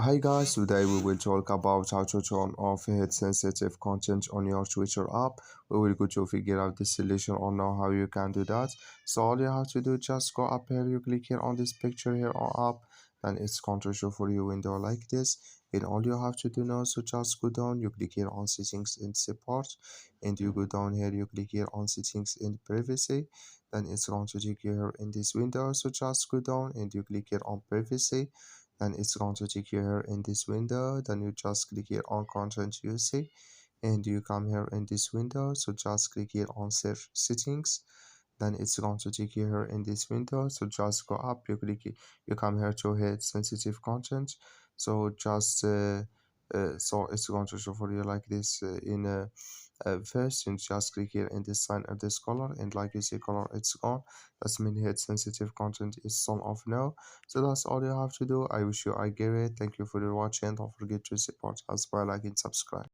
Hi guys, today we will talk about how to turn off head sensitive content on your Twitter app. We will go to figure out the solution or know how you can do that. So all you have to do, just go up here, you click here on this picture here on app, then it's going to show for you window like this. And all you have to do now, so just go down, you click here on settings and support, and you go down here, you click here on settings and privacy. Then it's going to take you here in this window, so just go down and you click here on privacy, and it's going to take you here in this window. Then you just click here on content usage, and you come here in this window, so just click here on search settings. Then it's going to take you here in this window, so just go up, you click it, you come here to hide sensitive content. So just so it's going to show for you like this in first, and just click here in this sign of this color, and like you see color, it's gone. That's mean hit sensitive content is turned off now. So that's all you have to do. I wish you a great. Thank you for your watching. Don't forget to support us by liking, subscribe.